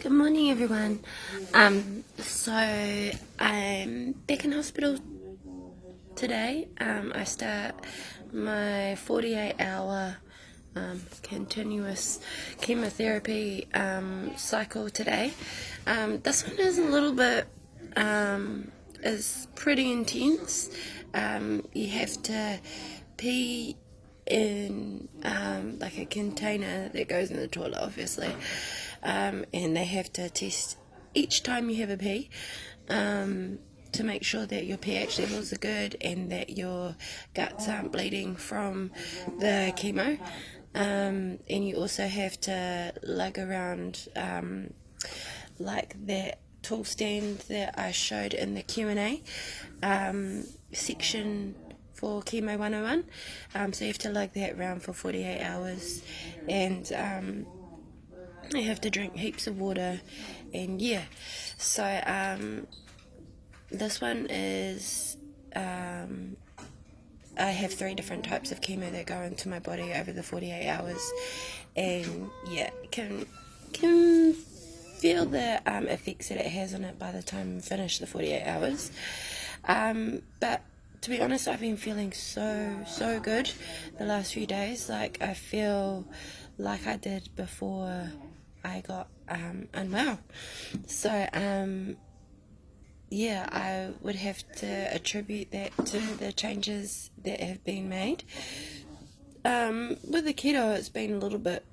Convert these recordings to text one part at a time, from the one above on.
Good morning, everyone. So I'm back in hospital today. I start my 48-hour continuous chemotherapy cycle today. This one is a little bit is pretty intense. You have to pee in like a container that goes in the toilet, obviously, and they have to test each time you have a pee to make sure that your pH levels are good and that your guts aren't bleeding from the chemo. And you also have to lug around like that tool stand that I showed in the Q&A section for Chemo 101. So you have to lug that around for 48 hours, and you have to drink heaps of water, and yeah. So this one is I have 3 different types of chemo that go into my body over the 48 hours, and yeah, can feel the effects that it has on it by the time I finish the 48 hours. But to be honest, I've been feeling so good the last few days. Like, I feel like I did before I got unwell. So yeah, I would have to attribute that to the changes that have been made. With the keto, it's been a little bit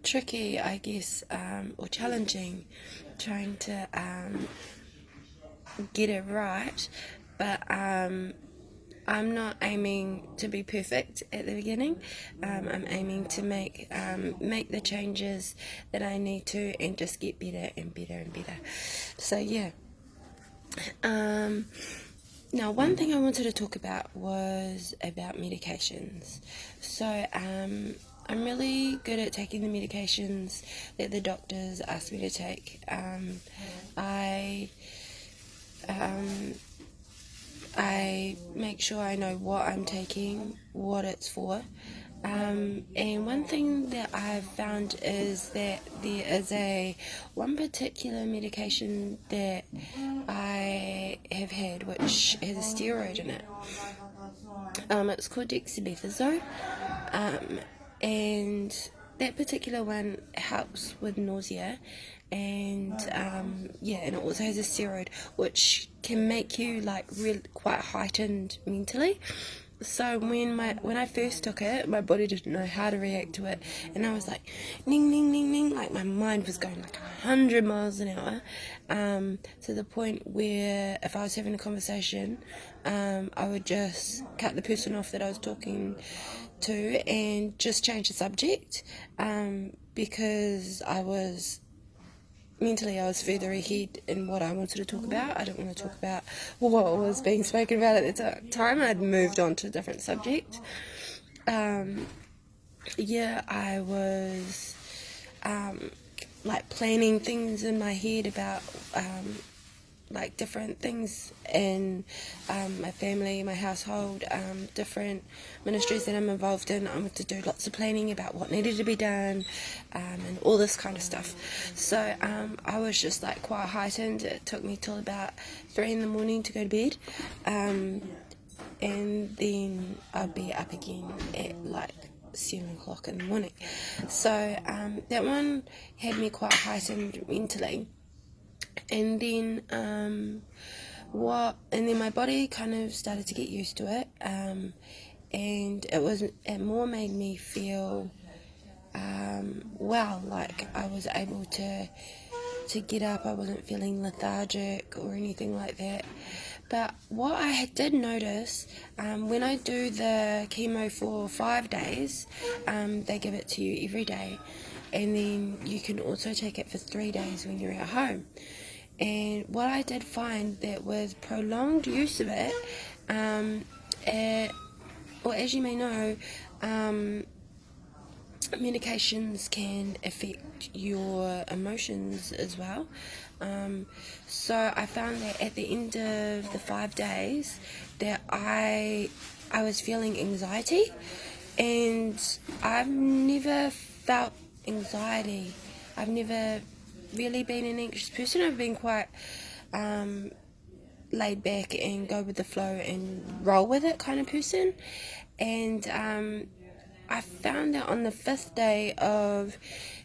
tricky, I guess, or challenging, trying to get it right, but I'm not aiming to be perfect at the beginning. I'm aiming to make the changes that I need to, and just get better and better and better. So yeah. Now, one thing I wanted to talk about was about medications. So I'm really good at taking the medications that the doctors ask me to take. I make sure I know what I'm taking, what it's for. And one thing that I've found is that there is one particular medication that I have had which has a steroid in it. It's called dexamethasone, and that particular one helps with nausea, and and it also has a steroid which can make you like quite heightened mentally. So when I first took it, my body didn't know how to react to it, and I was like, ning ning ning ning, like my mind was going like 100 miles an hour, to the point where if I was having a conversation, I would just cut the person off that I was talking to and just change the subject, because I was further ahead in what I wanted to talk about. I didn't want to talk about what was being spoken about at the time. I'd moved on to a different subject. I was like planning things in my head about like different things in my family, my household, different ministries that I'm involved in. I wanted to do lots of planning about what needed to be done, and all this kind of stuff. So I was just like quite heightened. It took me till about 3 in the morning to go to bed, and then I'd be up again at like 7 o'clock in the morning. So that one had me quite heightened mentally. And then my body kind of started to get used to it, and it more made me feel like I was able to get up. I wasn't feeling lethargic or anything like that. But what I did notice, when I do the chemo for 5 days, they give it to you every day, and then you can also take it for 3 days when you're at home. And what I did find that with prolonged use of it, as you may know, medications can affect your emotions as well. So I found that at the end of the 5 days that I was feeling anxiety, and I've never felt anxiety. I've never really been an anxious person. I've been quite laid back and go with the flow and roll with it kind of person. And I found that on the 5th day of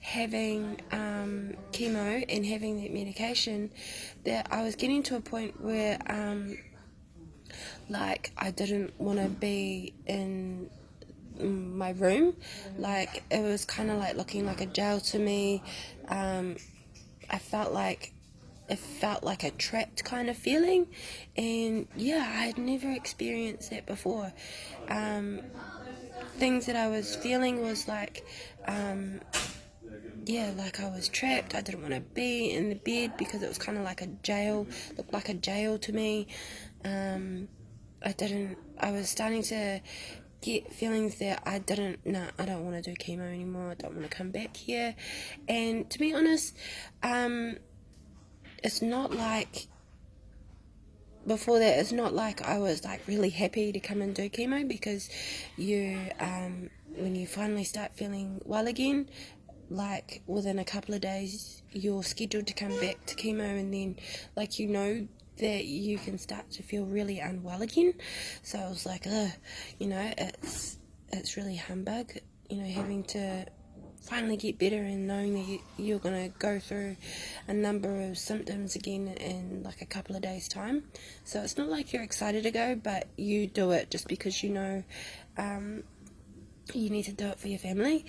having chemo and having that medication, that I was getting to a point where like I didn't want to be in my room. Like it was kind of like looking like a jail to me. I felt like it felt like a trapped kind of feeling, and yeah, I had never experienced that before. Things that I was feeling was like like I was trapped. I didn't want to be in the bed because it was kind of like a jail, looked like a jail to me. I was starting to get feelings that I don't want to do chemo anymore. I don't want to come back here. And to be honest, it's not like before that, it's not like I was like really happy to come and do chemo, because when you finally start feeling well again, like within a couple of days, you're scheduled to come back to chemo, and then like that you can start to feel really unwell again. So I was like, it's really humbug, having to finally get better and knowing that you're going to go through a number of symptoms again in like a couple of days time. So it's not like you're excited to go, but you do it just because you need to do it for your family.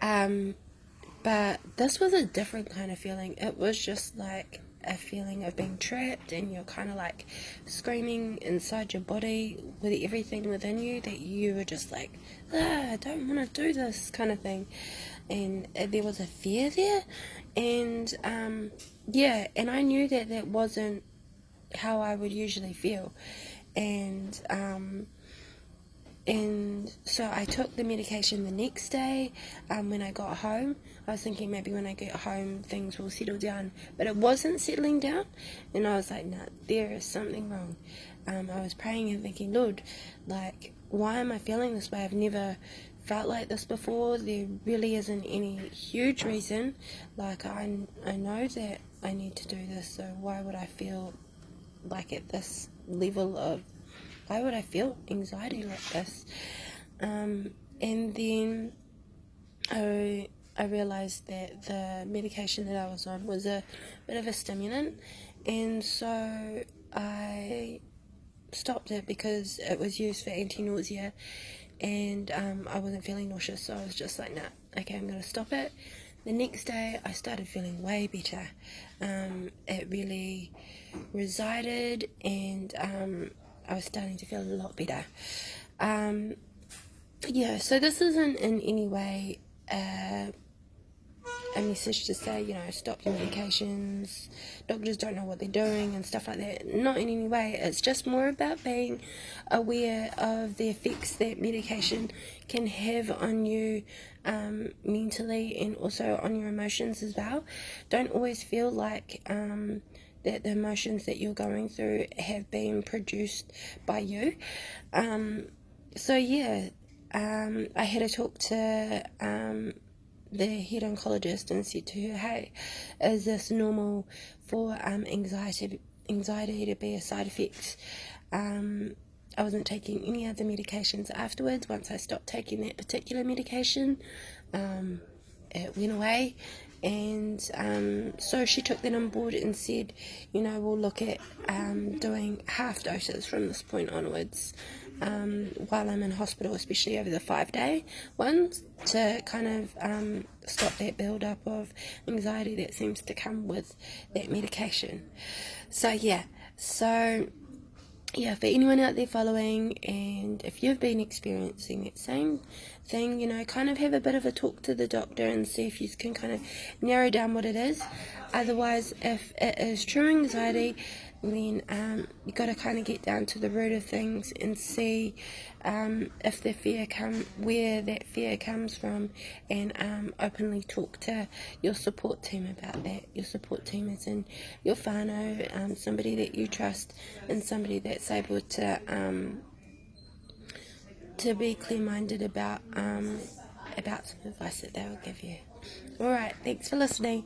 But this was a different kind of feeling. It was just like a feeling of being trapped, and you're kind of like screaming inside your body with everything within you that you were just like, I don't want to do this kind of thing. And there was a fear there, and and I knew that wasn't how I would usually feel, and so I took the medication the next day. When I got home, I was thinking maybe when I get home things will settle down, but it wasn't settling down, and I was like, nah, there is something wrong. I was praying and thinking, Lord, like, why am I feeling this way? I've never felt like this before. There really isn't any huge reason. Like, I know that I need to do this, so why would I feel like at this level of, why would I feel anxiety like this? And then I realised that the medication that I was on was a bit of a stimulant, and so I stopped it because it was used for anti-nausea, and I wasn't feeling nauseous, so I was just like, nah, okay, I'm going to stop it. The next day I started feeling way better. It really resided, and I was starting to feel a lot better. So this isn't in any way a message to say, stop your medications, doctors don't know what they're doing and stuff like that. Not in any way. It's just more about being aware of the effects that medication can have on you mentally, and also on your emotions as well. Don't always feel like that the emotions that you're going through have been produced by you. I had a talk to the head oncologist and said to her, hey, is this normal for anxiety to be a side effect? I wasn't taking any other medications afterwards. Once I stopped taking that particular medication, it went away, and so she took that on board and said, we'll look at doing half doses from this point onwards while I'm in hospital, especially over the 5-day ones, to kind of stop that build-up of anxiety that seems to come with that medication. So for anyone out there following, and if you've been experiencing that same thing, kind of have a bit of a talk to the doctor and see if you can kind of narrow down what it is. Otherwise, if it is true anxiety, then you've got to kind of get down to the root of things and see if the fear where that fear comes from, and openly talk to your support team about that. Your support team is in your whānau, somebody that you trust, and somebody that's able to be clear-minded about about some advice that they will give you. Alright, thanks for listening.